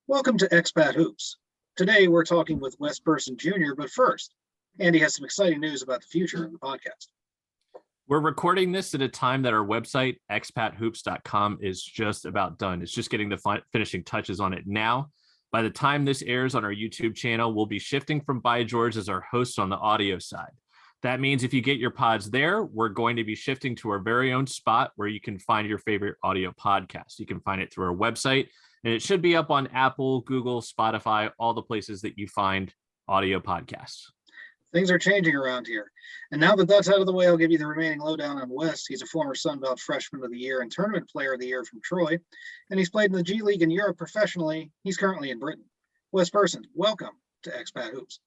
Welcome to Expat Hoops. Today we're talking with Wes Person Jr., but first, Andy has some exciting news about the future of the podcast. We're recording this at a time that our website, expathoops.com, is just about done. It's just getting the finishing touches on it now. By the time this airs on our YouTube channel, we'll be shifting from By George as our host on the audio side. That means if you get your pods there, we're going to be shifting to our very own spot where you can find your favorite audio podcast. You can find it through our website, and it should be up on Apple, Google, Spotify, all the places that you find audio podcasts. Things are changing around here. And now that that's out of the way, I'll give you the remaining lowdown on Wes. He's a former Sunbelt Freshman of the Year and Tournament Player of the Year from Troy, and he's played in the G League in Europe professionally. He's currently in Britain. Wes Person, welcome to Expat Hoops.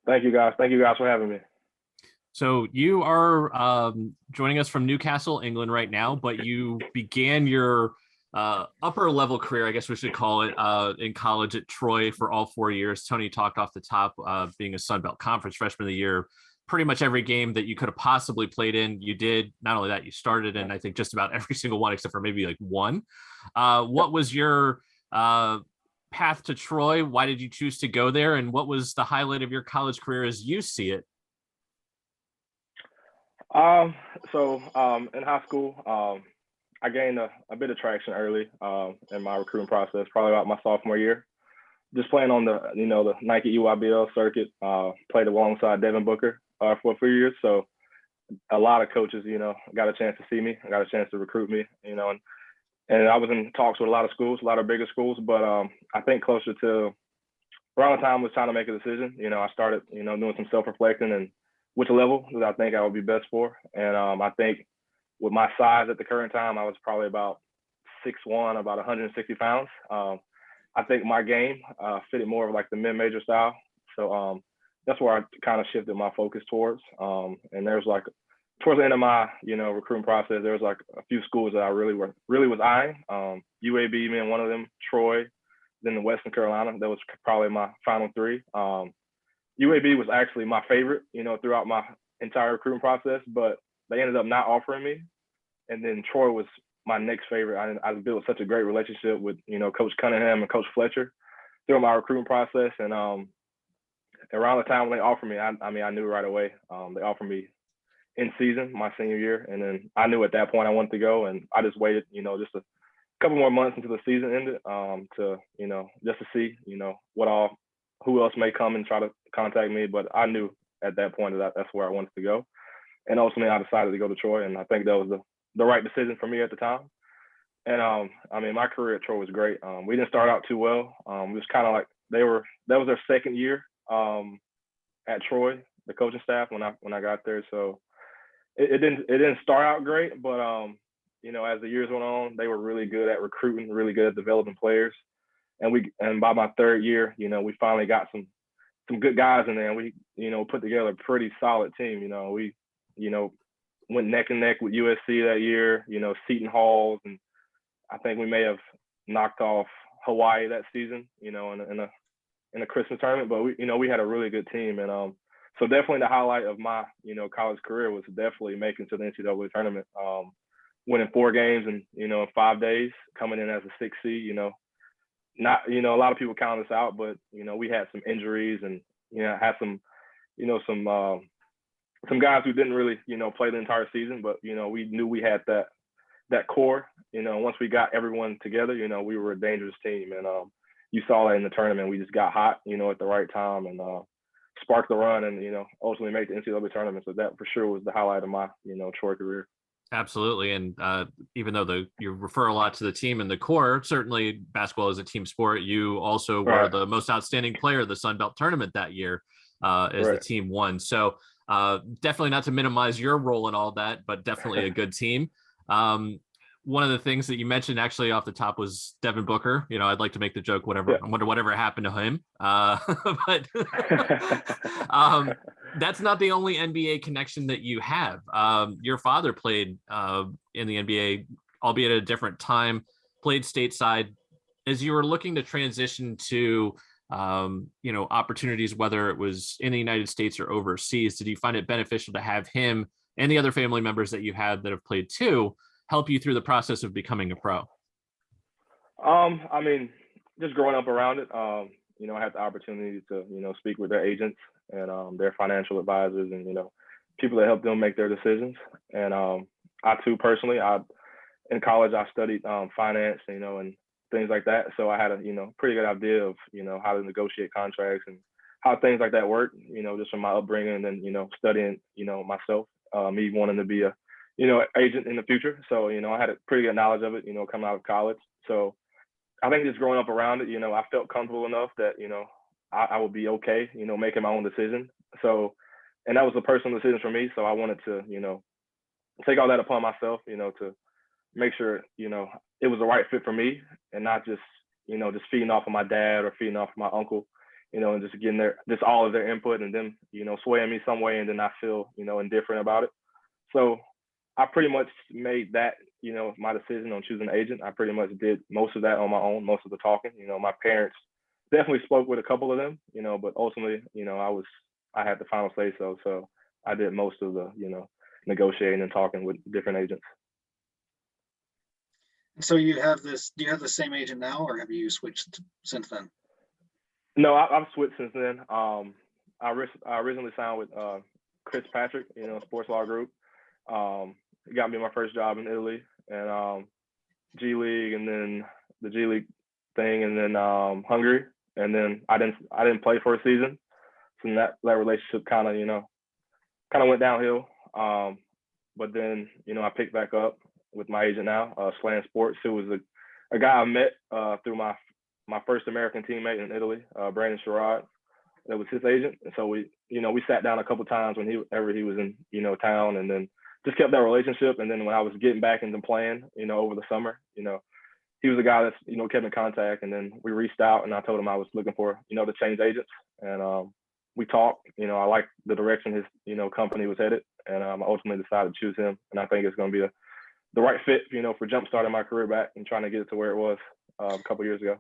Thank you, guys. Thank you guys for having me. So you are joining us from Newcastle, England right now, but you began your upper level career, I guess we should call it, in college at Troy for all 4 years. Tony talked off the top, being a Sunbelt Conference Freshman of the Year. Pretty much every game that you could have possibly played in, you did. Not only that, you started in, I think, just about every single one except for maybe like one. What was your path to Troy? Why did you choose to go there? And what was the highlight of your college career as you see it? In high school, I gained a bit of traction early in my recruiting process, probably about my sophomore year. Just playing on the Nike EYBL circuit, played alongside Devin Booker for a few years. So a lot of coaches, got a chance to see me, got a chance to recruit me, and I was in talks with a lot of schools, a lot of bigger schools. But I think closer to around the time I was trying to make a decision, I started, doing some self-reflecting and which level that I think I would be best for. And I think with my size at the current time, I was probably about 6'1", about 160 pounds. I think my game fitted more of like the mid-major style. So that's where I kind of shifted my focus towards. And there's like, towards the end of my, recruiting process, there was like a few schools that I really was eyeing. UAB being one of them, Troy, then the Western Carolina. That was probably my final three. UAB was actually my favorite, throughout my entire recruiting process, but they ended up not offering me. And then Troy was my next favorite. I built such a great relationship with, Coach Cunningham and Coach Fletcher through my recruiting process. And around the time when they offered me, I knew right away. They offered me in season my senior year. And then I knew at that point I wanted to go. And I just waited, just a couple more months until the season ended to, just to see, who else may come and try to contact me. But I knew at that point that that's where I wanted to go. And ultimately, I decided to go to Troy, and I think that was the right decision for me at the time. And my career at Troy was great. We didn't start out too well. It was kind of like that was their second year at Troy, the coaching staff when I got there. So it didn't start out great, but as the years went on, they were really good at recruiting, really good at developing players. And by my third year, we finally got some good guys in there, and we put together a pretty solid team. We went neck and neck with USC that year, Seton Halls, and I think we may have knocked off Hawaii that season, in a Christmas tournament. But we had a really good team, and so definitely the highlight of my college career was definitely making to the NCAA tournament, winning 4 games in 5 days, coming in as a 6 seed. Not a lot of people count us out, but we had some injuries and had some some guys who didn't really, play the entire season, but, we knew we had that core, once we got everyone together, we were a dangerous team. And you saw that in the tournament. We just got hot, at the right time and sparked the run and, ultimately made the NCAA tournament. So that for sure was the highlight of my, Troy career. Absolutely. And even though you refer a lot to the team and the core, certainly basketball is a team sport. You also were the most outstanding player of the Sun Belt tournament that year as the team won. So definitely not to minimize your role in all that, but definitely a good team. One of the things that you mentioned actually off the top was Devin Booker. I'd like to make the joke, I wonder whatever happened to him. But that's not the only NBA connection that you have. Your father played in the NBA, albeit at a different time, played stateside. As you were looking to transition to, opportunities, whether it was in the United States or overseas, did you find it beneficial to have him and the other family members that you had that have played too help you through the process of becoming a pro? just growing up around it, you know, I had the opportunity to, you know, speak with their agents and their financial advisors and, you know, people that help them make their decisions. And I too personally, in college I studied finance, you know, and things like that. So I had a, you know, pretty good idea of, you know, how to negotiate contracts and how things like that work, you know, just from my upbringing and then, you know, studying, you know, myself, me wanting to be a, you know, agent in the future. So, you know, I had a pretty good knowledge of it, you know, coming out of college. So I think just growing up around it, you know, I felt comfortable enough that, you know, I would be okay, you know, making my own decision. So, and that was a personal decision for me. So I wanted to, you know, take all that upon myself, you know, to make sure, you know, it was the right fit for me and not just, you know, just feeding off of my dad or feeding off of my uncle, you know, and just getting just all of their input and them, you know, swaying me some way and then I feel, you know, indifferent about it. So I pretty much made that, you know, my decision on choosing an agent. I pretty much did most of that on my own, most of the talking. You know, my parents definitely spoke with a couple of them, you know, but ultimately, you know, I had the final say so. So I did most of the, you know, negotiating and talking with different agents. So you have this, do you have the same agent now or have you switched since then? No, I've switched since then. I originally signed with Chris Patrick, you know, Sports Law Group. He got me my first job in Italy and G League and then the G League thing and then Hungary. And then I didn't play for a season. So that relationship kind of, you know, went downhill. But then, you know, I picked back up with my agent now, Slam Sports, who was a guy I met through my first American teammate in Italy, Brandon Sherrod. That was his agent. And so we sat down a couple of times whenever he was in, you know, town and then just kept that relationship. And then when I was getting back into playing, you know, over the summer, you know, he was a guy that's, you know, kept in contact. And then we reached out and I told him I was looking for, you know, to change agents. And we talked, you know, I liked the direction his, you know, company was headed. And I ultimately decided to choose him. And I think it's going to be the right fit, you know, for jump-starting my career back and trying to get it to where it was a couple of years ago.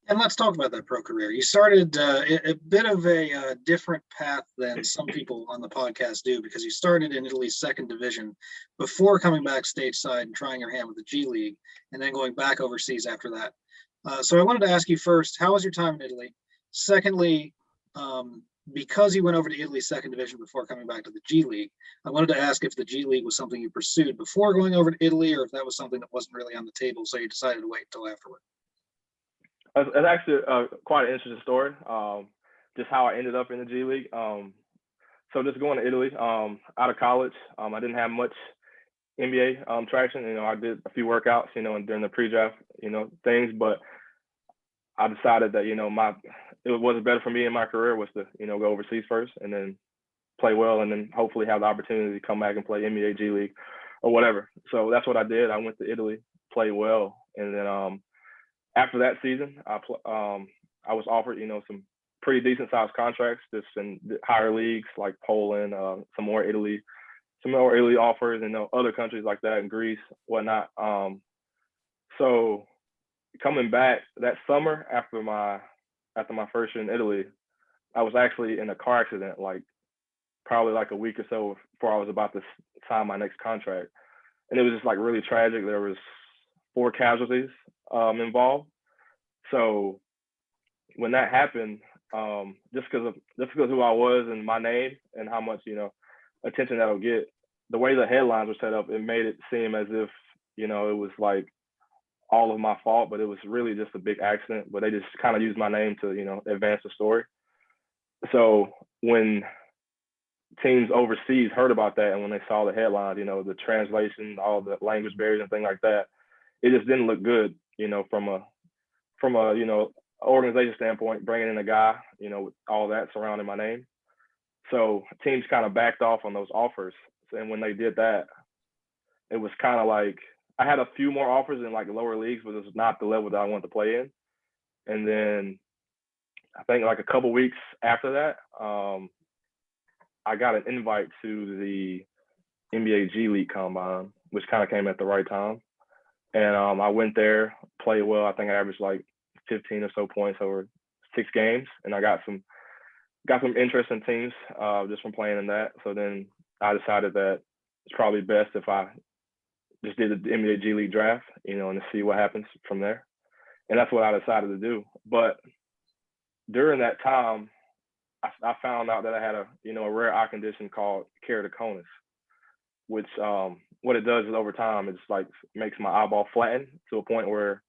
And let's talk about that pro career. You started a bit of a different path than some people on the podcast do because you started in Italy's second division before coming back stateside and trying your hand with the G League and then going back overseas after that. So I wanted to ask you first, how was your time in Italy? Secondly, because you went over to Italy's second division before coming back to the G League, I wanted to ask if the G League was something you pursued before going over to Italy or if that was something that wasn't really on the table, so you decided to wait until afterward. It's actually quite an interesting story, just how I ended up in the G League. So just going to Italy out of college, I didn't have much NBA traction. You know, I did a few workouts, you know, and during the pre-draft, you know, things, but I decided that, you know, it was better for me in my career was to, you know, go overseas first and then play well and then hopefully have the opportunity to come back and play NBA G League or whatever. So that's what I did. I went to Italy, played well, and then after that season, I was offered, you know, some pretty decent sized contracts just in higher leagues like Poland, some more Italy offers, and, you know, other countries like that in Greece, whatnot. So coming back that summer after my first year in Italy, I was actually in a car accident, like probably like a week or so before I was about to sign my next contract, and it was just like really tragic. There was 4 casualties involved. So when that happened, just because who I was and my name and how much, you know, attention that'll get, the way the headlines were set up, it made it seem as if, you know, it was like all of my fault, but it was really just a big accident. But they just kind of used my name to, you know, advance the story. So when teams overseas heard about that and when they saw the headlines, you know, the translation, all the language barriers and things like that, it just didn't look good, you know, from a you know, organization standpoint, bringing in a guy, you know, with all that surrounding my name. So teams kind of backed off on those offers. And when they did that, it was kind of like I had a few more offers in like lower leagues, but it was not the level that I wanted to play in. And then I think like a couple weeks after that, I got an invite to the NBA G League Combine, which kind of came at the right time. And I went there, played well. I think I averaged like 15 or so points over 6 games, and I got some interesting teams just from playing in that. So then I decided that it's probably best if I just did the NBA G League draft, you know, and to see what happens from there. and that's what I decided to do. But during that time, I found out that I had a rare eye condition called keratoconus, which what it does is over time it's like makes my eyeball flatten to a point where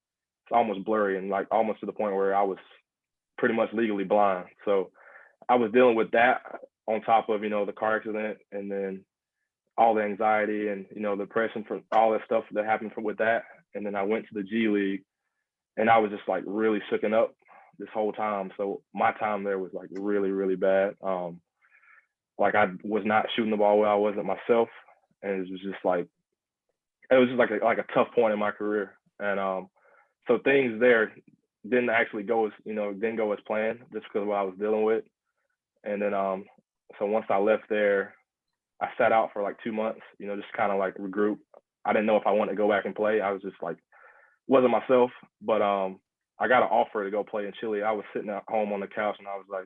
it's almost blurry and like almost to the point where I was pretty much legally blind. So I was dealing with that on top of the car accident and then all the anxiety and the depression for all that stuff that happened with that. And then I went to the G League and I was just like really shooken up this whole time. So my time there was like really, really bad. Like I was not shooting the ball well. I wasn't myself. And it was just like a tough point in my career. And so things there didn't actually go as didn't go as planned just because of what I was dealing with. And then so once I left there, I sat out for like 2 months, just kind of like regroup. I didn't know if I wanted to go back and play. I was just like wasn't myself. But I got an offer to go play in Chile. I was sitting at home on the couch and I was like,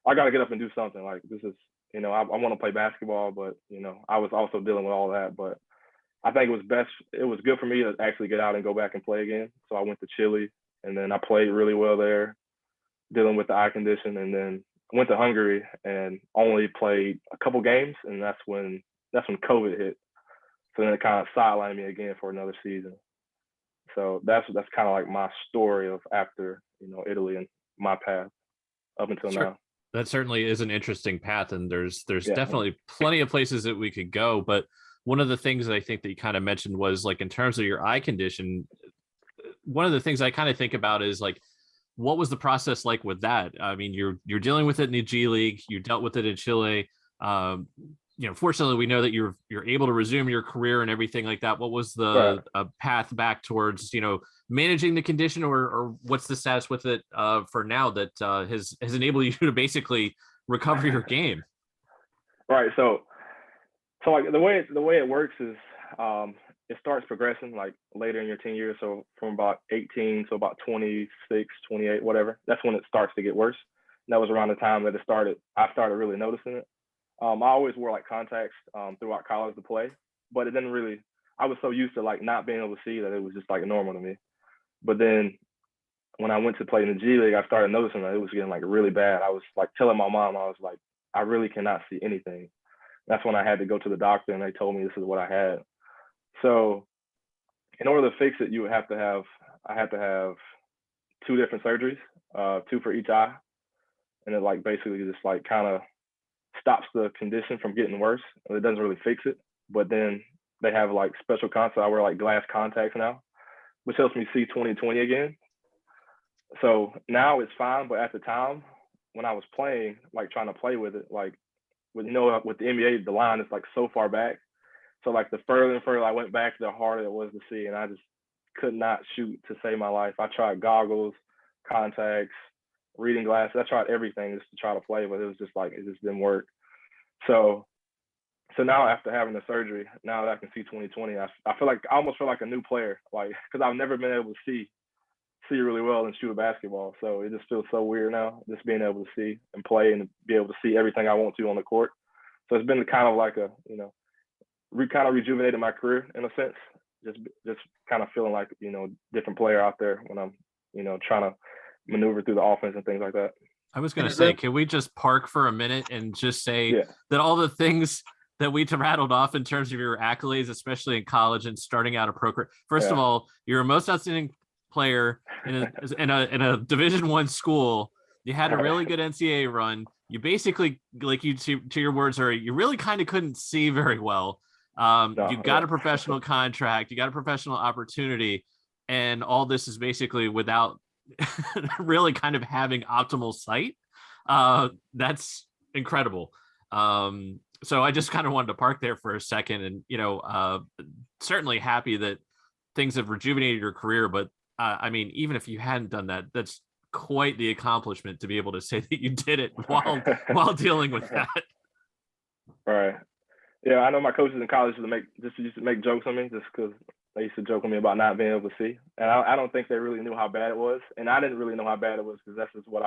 I got to get up and do something. Like this is I want to play basketball, but I was also dealing with all that. But I think it was good for me to actually get out and go back and play again. So I went to Chile and then I played really well there, dealing with the eye condition, and then went to Hungary and only played a couple games, and that's when COVID hit. So then it kind of sidelined me again for another season. So that's kind of like my story of after Italy and my path up until Sure. now. That certainly is an interesting path, and there's Yeah. definitely plenty of places that we could go. But one of the things that I think that you kind of mentioned was like in terms of your eye condition, one of the things I kind of think about is like, what was the process like with that? I mean, you're dealing with it in the G League, you dealt with it in Chile. Fortunately, we know that you're able to resume your career and everything like that. What was the path back towards managing the condition, or what's the status with it for now that has enabled you to basically recover your game? Right. So like the way it works is it starts progressing like later in your 10 years. So from about 18 to about 26, 28, whatever, that's when it starts to get worse. And that was around the time that I started really noticing it. I always wore like contacts throughout college to play, but it didn't really, I was so used to like not being able to see that it was just like normal to me. But then when I went to play in the G League, I started noticing that it was getting like really bad. I was like telling my mom, I was like, I really cannot see anything. That's when I had to go to the doctor and they told me this is what I had. So in order to fix it, I had to have 2 different surgeries, 2 for each eye. And it like basically just like kind of stops the condition from getting worse. It doesn't really fix it. But then they have like special contacts. I wear like glass contacts now, which helps me see 20/20 again. So now it's fine. But at the time when I was playing, like trying to play with it, like with the NBA, the line is like so far back. So like the further and further I went back, the harder it was to see. And I just could not shoot to save my life. I tried goggles, contacts, reading glasses. I tried everything just to try to play, but it was just like, it just didn't work. So now after having the surgery, now that I can see 20/20, I almost feel like a new player, like, cause I've never been able to see really well and shoot a basketball. So it just feels so weird now, just being able to see and play and be able to see everything I want to on the court. So it's been kind of like a, kind of rejuvenated my career in a sense. Just kind of feeling like, different player out there when I'm, trying to maneuver through the offense and things like that. I was going to say, can we just park for a minute and just say that all the things that we rattled off in terms of your accolades, especially in college and starting out a pro career. First of all, you're a most outstanding player in a Division I school. You had a really good NCAA run. You basically, like to your words, you really kind of couldn't see very well. You got a professional contract, you got a professional opportunity, and all this is basically without really kind of having optimal sight. That's incredible. So I just kind of wanted to park there for a second, and certainly happy that things have rejuvenated your career. But I mean, even if you hadn't done that, that's quite the accomplishment to be able to say that you did it while dealing with that. Right. Yeah, I know my coaches in college used to make jokes on me just because they used to joke on me about not being able to see, and I don't think they really knew how bad it was, and I didn't really know how bad it was because that's just what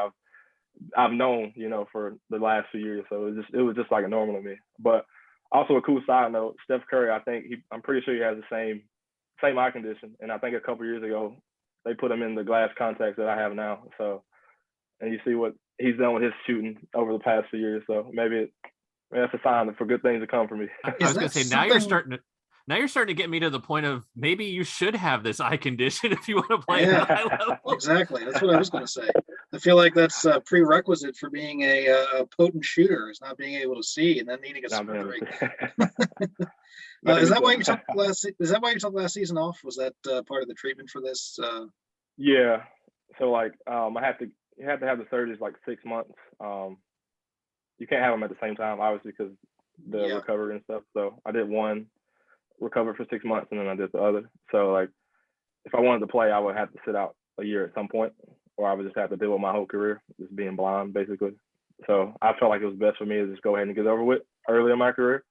I've known, for the last few years. So it was just like normal to me. But also a cool side note, Steph Curry, I'm pretty sure he has the same eye condition, and I think a couple years ago they put him in the glass contacts that I have now. So, and you see what he's done with his shooting over the past few years. So maybe that's a sign for good things to come for me. I was going to say, now you're starting to get me to the point of maybe you should have this eye condition if you want to play at a high level. Exactly. That's what I was going to say. I feel like that's a prerequisite for being a potent shooter, is not being able to see and then needing a surgery. Is that why you took last season off? Was that part of the treatment for this? Yeah. So like, you have to have the surgeries like 6 months. You can't have them at the same time, obviously, because the recovery and stuff. So I did one, recovered for 6 months, and then I did the other. So like, if I wanted to play, I would have to sit out a year at some point, or I would just have to deal with my whole career, just being blind, basically. So I felt like it was best for me to just go ahead and get over with early in my career,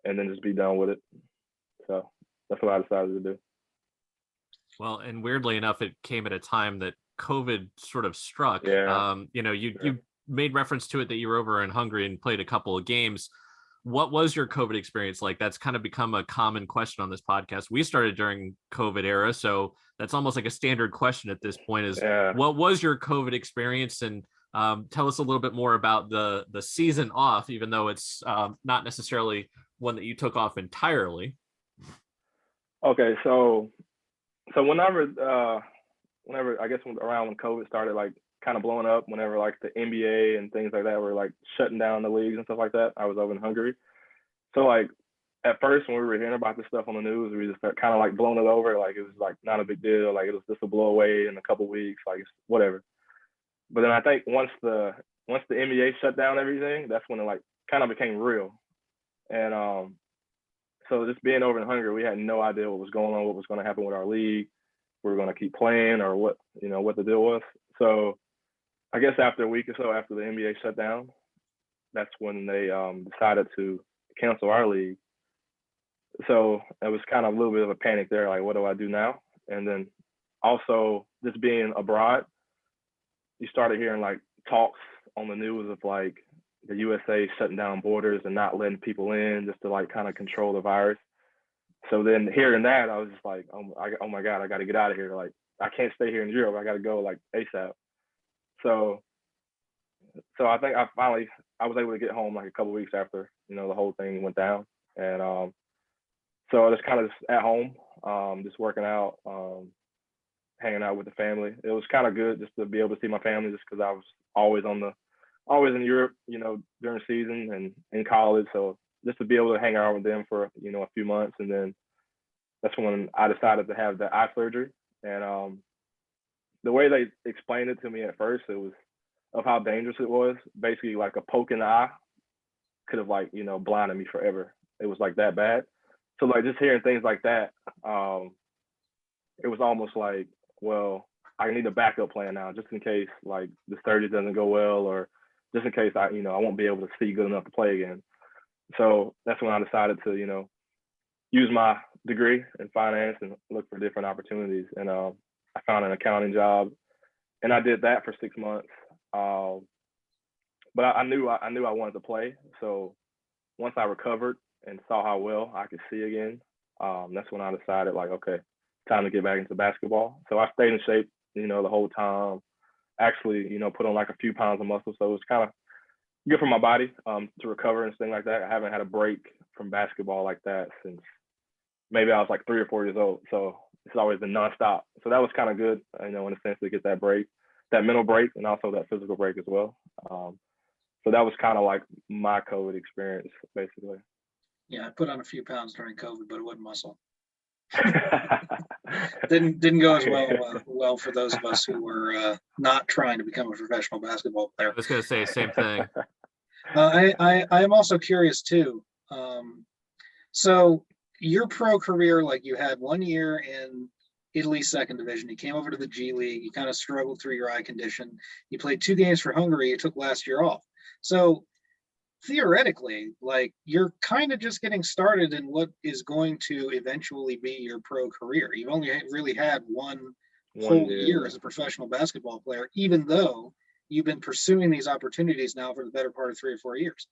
and then just be done with it. So that's what I decided to do. Well, and weirdly enough, it came at a time that COVID sort of struck. Yeah. You made reference to it that you were over in Hungary and played a couple of games. What was your COVID experience like? That's kind of become a common question on this podcast. We started during COVID era, so that's almost like a standard question at this point is, what was your COVID experience? And tell us a little bit more about the season off, even though it's not necessarily one that you took off entirely. Okay, so whenever I guess around when COVID started like kind of blowing up, whenever like the NBA and things like that were like shutting down the leagues and stuff like that, I was over in Hungary. So like at first when we were hearing about this stuff on the news, we just kind of like blown it over, like it was like not a big deal, like it was just a blow away in a couple of weeks, like it's whatever. But then I think once the NBA shut down everything, that's when it like kind of became real. And so just being over in Hungary, we had no idea what was going on, what was going to happen with our league. We were going to keep playing or what the deal was. So I guess after a week or so after the NBA shut down, that's when they decided to cancel our league. So it was kind of a little bit of a panic there, like, what do I do now? And then also just being abroad, you started hearing like talks on the news of like the USA shutting down borders and not letting people in just to like kind of control the virus. So then hearing that, I was just like, oh my God, I got to get out of here. Like, I can't stay here in Europe. I got to go like ASAP. So I think I was able to get home like a couple of weeks after, the whole thing went down. And so I was kind of just at home, just working out, hanging out with the family. It was kind of good just to be able to see my family, just because I was always in Europe, during season and in college. So just to be able to hang out with them for, a few months. And then that's when I decided to have the eye surgery. And the way they explained it to me at first, it was of how dangerous it was. Basically, like a poke in the eye could have like, blinded me forever. It was like that bad. So like just hearing things like that, it was almost like, well, I need a backup plan now, just in case like the surgery doesn't go well, or just in case I won't be able to see good enough to play again. So that's when I decided to, use my degree in finance and look for different opportunities. And I found an accounting job, and I did that for 6 months. But I knew I wanted to play. So once I recovered and saw how well I could see again, that's when I decided like, okay, time to get back into basketball. So I stayed in shape, the whole time. Actually, put on like a few pounds of muscle. So it was kind of good for my body to recover and things like that. I haven't had a break from basketball like that since maybe I was like 3 or 4 years old. So it's always been nonstop. So that was kind of good, in a sense, to get that break, that mental break, and also that physical break as well. So that was kind of like my COVID experience, basically. Yeah, I put on a few pounds during COVID, but it wasn't muscle. didn't go as well for those of us who were not trying to become a professional basketball player. I was going to say the same thing. I am also curious too. So your pro career, like you had 1 year in Italy's second division. You came over to the G League. You kind of struggled through your eye condition. You played 2 games for Hungary. You took last year off. So theoretically, like you're kind of just getting started in what is going to eventually be your pro career. You've only really had one whole year as a professional basketball player, even though you've been pursuing these opportunities now for the better part of 3 or 4 years.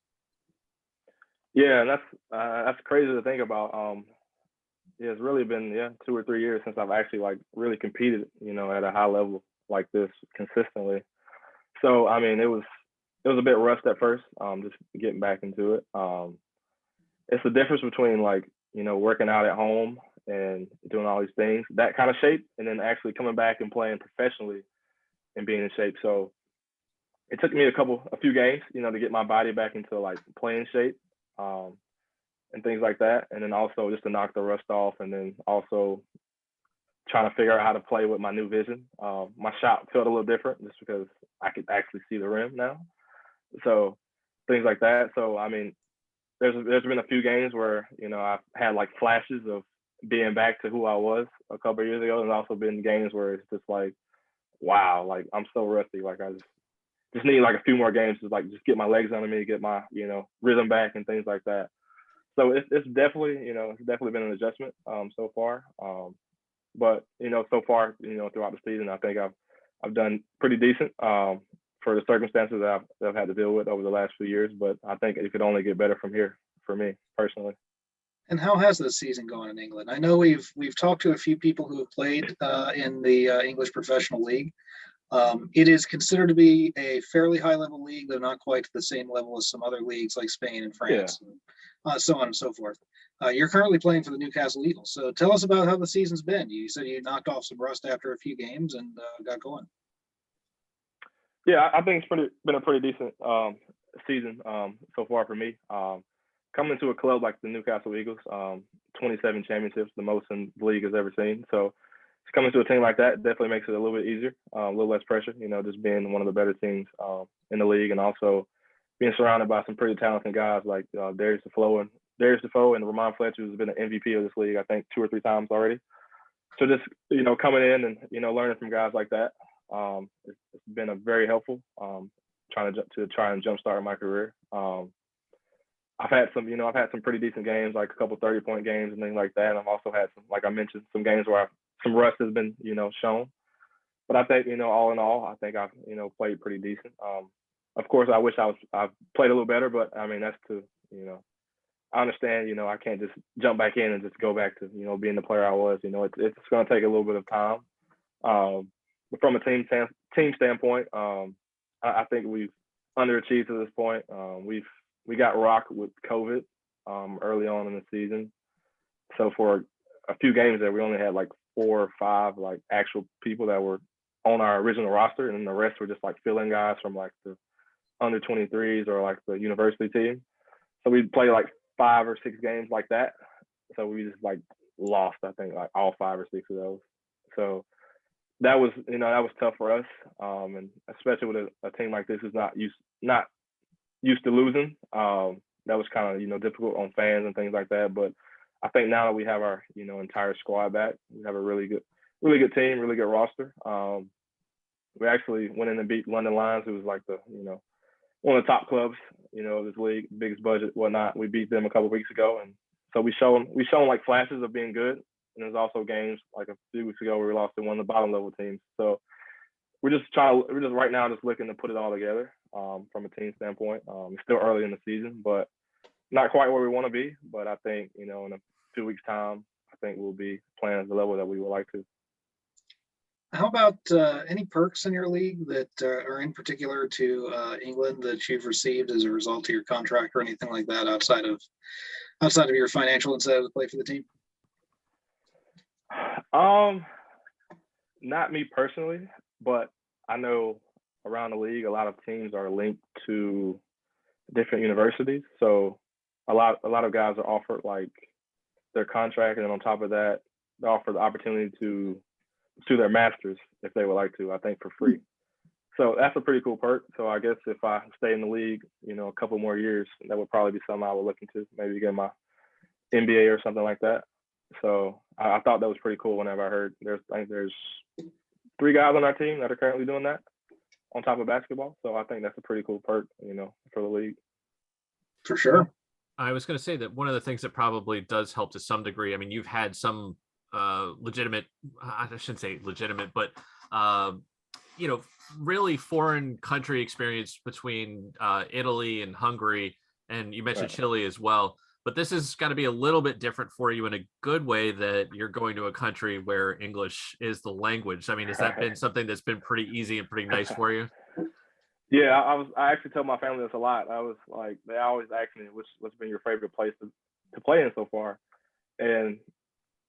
Yeah, and that's crazy to think about. Yeah, it's really been 2 or 3 years since I've actually like really competed, at a high level like this consistently. So I mean, it was a bit rushed at first, just getting back into it. It's the difference between like working out at home and doing all these things, that kind of shape, and then actually coming back and playing professionally and being in shape. So it took me a few games, to get my body back into like playing shape, and things like that. And then also just to knock the rust off, and then also trying to figure out how to play with my new vision. My shot felt a little different just because I could actually see the rim now. So things like that. So I mean, there's been a few games where I've had like flashes of being back to who I was a couple of years ago, and also been games where it's just like, wow, like I'm so rusty. Like I just need like a few more games to like just get my legs under me, get my rhythm back and things like that. So it's definitely been an adjustment so far. But so far throughout the season, I think I've done pretty decent for the circumstances that I've had to deal with over the last few years. But I think it could only get better from here for me personally. And how has this season gone in England? I know we've talked to a few people who have played in the English Professional League. It is considered to be a fairly high-level league, though not quite to the same level as some other leagues like Spain and France, and so on and so forth. You're currently playing for the Newcastle Eagles. So tell us about how the season's been. You said you knocked off some rust after a few games and got going. Yeah, I think it's been a pretty decent season so far for me. Coming to a club like the Newcastle Eagles, 27 championships, the most in the league has ever seen. So coming to a team like that definitely makes it a little bit easier, a little less pressure, just being one of the better teams in the league, and also being surrounded by some pretty talented guys like Darius Defoe and Ramon Fletcher, who's been an MVP of this league, I think 2 or 3 times already. So just, coming in and, learning from guys like that, it's been a very helpful, trying and jumpstart my career. I've had some pretty decent games, like a couple 30-point games and things like that. And I've also had some, like I mentioned, some games where some rust has been, shown. But I think, all in all, I think I've, played pretty decent. Of course, I wish I've played a little better, but I mean, I understand, I can't just jump back in and just go back to, being the player I was. It's going to take a little bit of time. But from a team standpoint, I think we've underachieved to this point. We got rocked with COVID early on in the season. So for a few games there, we only had like 4 or 5 like actual people that were on our original roster, and then the rest were just like fill-in guys from like the under 23s or like the university team. So we played like 5 or 6 games like that. So we just like lost, I think, like all 5 or 6 of those. So that was tough for us, and especially with a team like this who's not used to losing. That was kind of difficult on fans and things like that. But I think now that we have our entire squad back, we have a really good team, really good roster. We actually went in and beat London Lions, who was like the one of the top clubs of this league, biggest budget, whatnot. We beat them a couple of weeks ago, and so we shown like flashes of being good. And there's also games like a few weeks ago where we lost to one of the bottom level teams. So we're just right now just looking to put it all together from a team standpoint. It's still early in the season, but not quite where we want to be. But I think in a 2 weeks time, I think we'll be playing at the level that we would like to. How about any perks in your league that are in particular to England that you've received as a result of your contract or anything like that outside of your financial incentive to play for the team? Not me personally, but I know around the league, a lot of teams are linked to different universities. So a lot of guys are offered like their contract, and then on top of that, they offer the opportunity to pursue their masters if they would like to, I think for free. So that's a pretty cool perk. So I guess if I stay in the league, a couple more years, that would probably be something I would look into, maybe get my MBA or something like that. So I thought that was pretty cool whenever I heard there's 3 guys on our team that are currently doing that on top of basketball. So I think that's a pretty cool perk, for the league. For sure. I was going to say that one of the things that probably does help to some degree, I mean, you've had some legitimate, I shouldn't say legitimate, but, really foreign country experience between Italy and Hungary. And you mentioned Chile as well. but this has got to be a little bit different for you in a good way that you're going to a country where English is the language. I mean, has that been something that's been pretty easy and pretty nice for you? Yeah, I actually tell my family this a lot. I was like, they always ask me, what's been your favorite place to play in so far? And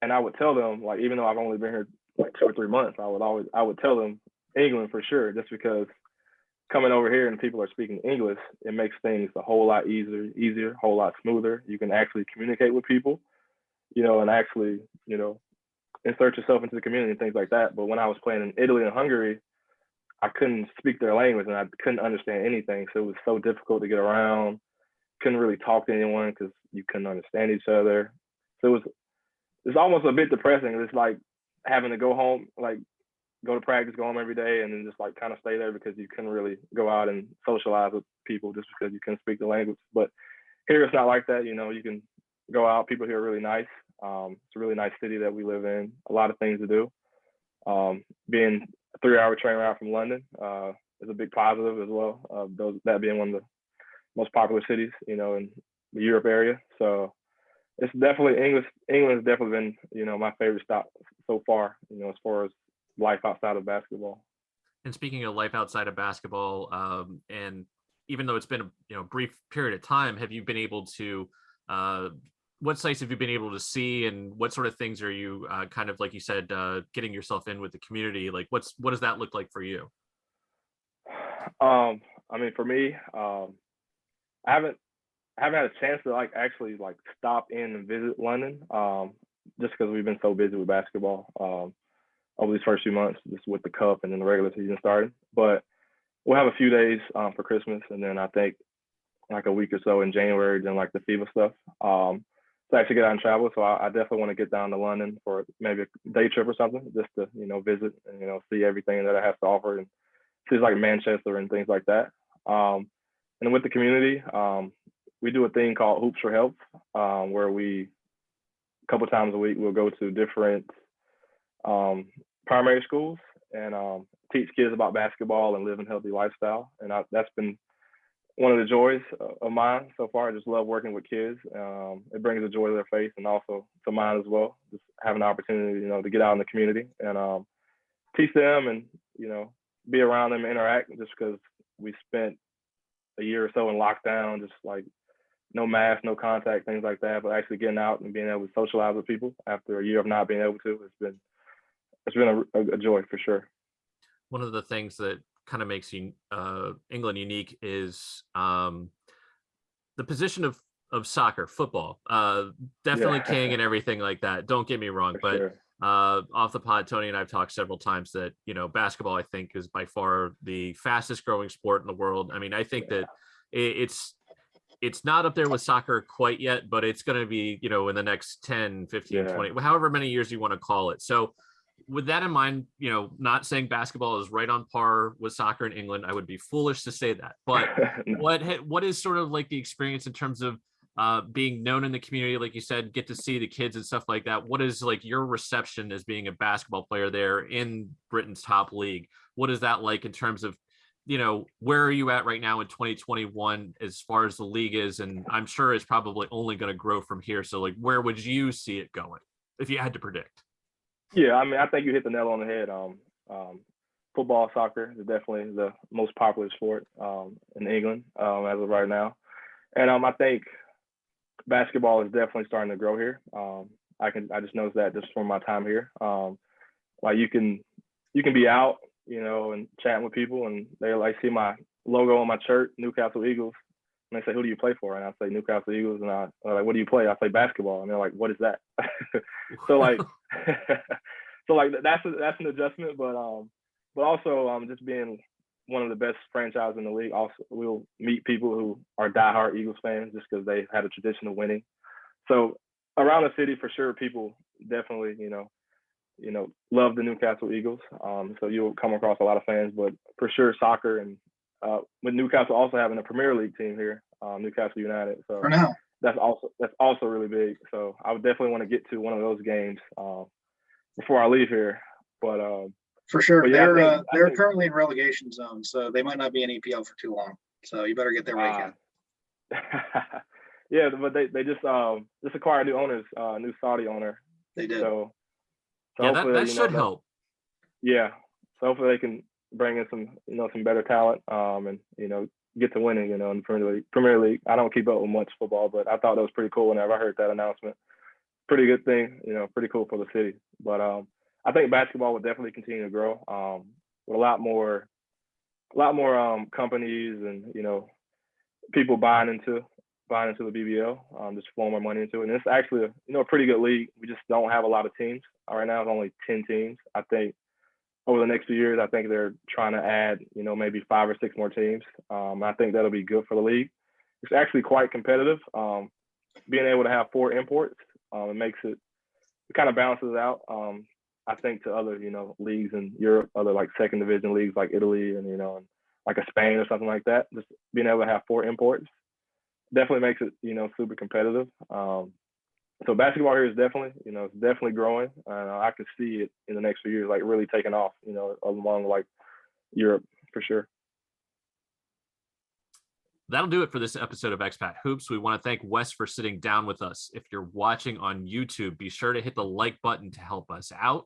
I would tell them, like, even though I've only been here like 2 or 3 months, I would tell them England for sure, just because coming over here and people are speaking English, it makes things a whole lot easier, a whole lot smoother. You can actually communicate with people, and actually, insert yourself into the community and things like that. But when I was playing in Italy and Hungary, I couldn't speak their language and I couldn't understand anything. So it was so difficult to get around. Couldn't really talk to anyone because you couldn't understand each other. So it's almost a bit depressing. It's like having to go home, like go to practice, go home every day, and then just like kind of stay there because you couldn't really go out and socialize with people just because you couldn't speak the language. But here it's not like that. You can go out. People here are really nice. It's a really nice city that we live in. A lot of things to do. Being a 3-hour train ride from London is a big positive as well. That being one of the most popular cities, in the Europe area. So it's definitely England has definitely been, my favorite stop so far, as far as life outside of basketball. And speaking of life outside of basketball, and even though it's been a brief period of time, have you been able to what sites have you been able to see, and what sort of things are you kind of, like you said, getting yourself in with the community? Like what does that look like for you? I mean, for me, I haven't had a chance to actually stop in and visit London, just because we've been so busy with basketball over these first few months, just with the cup and then the regular season starting. But we'll have a few days for Christmas, and then I think like a week or so in January, then like the FIBA stuff. To actually get out and travel. So I definitely want to get down to London for maybe a day trip or something, just to, visit and, see everything that it has to offer, and cities like Manchester and things like that. And with the community, we do a thing called Hoops for Health, where a couple times a week, we'll go to different primary schools and teach kids about basketball and live a healthy lifestyle. And that's been one of the joys of mine so far. I just love working with kids. It brings a joy to their face and also to mine as well. Just having the opportunity, to get out in the community and teach them and, be around them, interact, just because we spent a year or so in lockdown, just like no mask, no contact, things like that. But actually getting out and being able to socialize with people after a year of not being able to, it's been a joy for sure. One of the things that kind of makes England unique is the position of soccer, football, definitely king and everything like that. Don't get me wrong, but sure. Off the pod, Tony and I've talked several times that, basketball, I think, is by far the fastest growing sport in the world. I mean, I think that it's not up there with soccer quite yet, but it's going to be, in the next 10, 15, 20, however many years you want to call it. So with that in mind, not saying basketball is right on par with soccer in England. I would be foolish to say that. But what is sort of like the experience in terms of being known in the community, like you said, get to see the kids and stuff like that? What is like your reception as being a basketball player there in Britain's top league? What is that like in terms of, where are you at right now in 2021 as far as the league is? And I'm sure it's probably only going to grow from here. So like, where would you see it going if you had to predict? Yeah, I mean, I think you hit the nail on the head. Football, soccer is definitely the most popular sport in England as of right now. And I think basketball is definitely starting to grow here. I just noticed that just from my time here. Like you can be out, and chatting with people, and they see my logo on my shirt, Newcastle Eagles, and they say, "Who do you play for?" And I say Newcastle Eagles, and I'm like, "What do you play?" I play basketball, and they're like, "What is that?" So like, that's an adjustment, but also just being one of the best franchises in the league. Also, we'll meet people who are diehard Eagles fans just because they had a tradition of winning. So around the city, for sure, people definitely, love the Newcastle Eagles. So you'll come across a lot of fans, but for sure, soccer, and with Newcastle also having a Premier League team here, Newcastle United. So for now, that's also really big. So I would definitely want to get to one of those games before I leave here. But for sure, yeah, they're currently in relegation zone, so they might not be in EPL for too long. So you better get there when you can. Yeah, but they just acquired new owners, new Saudi owner. They did. So Yeah, hopefully, that should help. Yeah. So hopefully they can bring in some, some better talent, and, get to winning, in the Premier League. I don't keep up with much football, but I thought that was pretty cool whenever I heard that announcement. Pretty good thing, pretty cool for the city. But I think basketball will definitely continue to grow, with a lot more companies and, people buying into the BBL, just flowing more money into it. And it's actually a pretty good league. We just don't have a lot of teams. Right now it's only 10 teams. I think over the next few years, I think they're trying to add, maybe 5 or 6 more teams. I think that'll be good for the league. It's actually quite competitive. Being able to have 4 imports, it kind of balances out. I think to other, leagues in Europe, other like second division leagues like Italy and, and like a Spain or something like that. Just being able to have 4 imports definitely makes it, super competitive. So basketball here is definitely, it's definitely growing. I can see it in the next few years, like really taking off, along like Europe for sure. That'll do it for this episode of Expat Hoops. We want to thank Wes for sitting down with us. If you're watching on YouTube, be sure to hit the like button to help us out.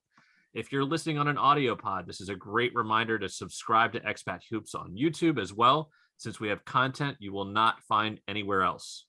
If you're listening on an audio pod, this is a great reminder to subscribe to Expat Hoops on YouTube as well, since we have content you will not find anywhere else.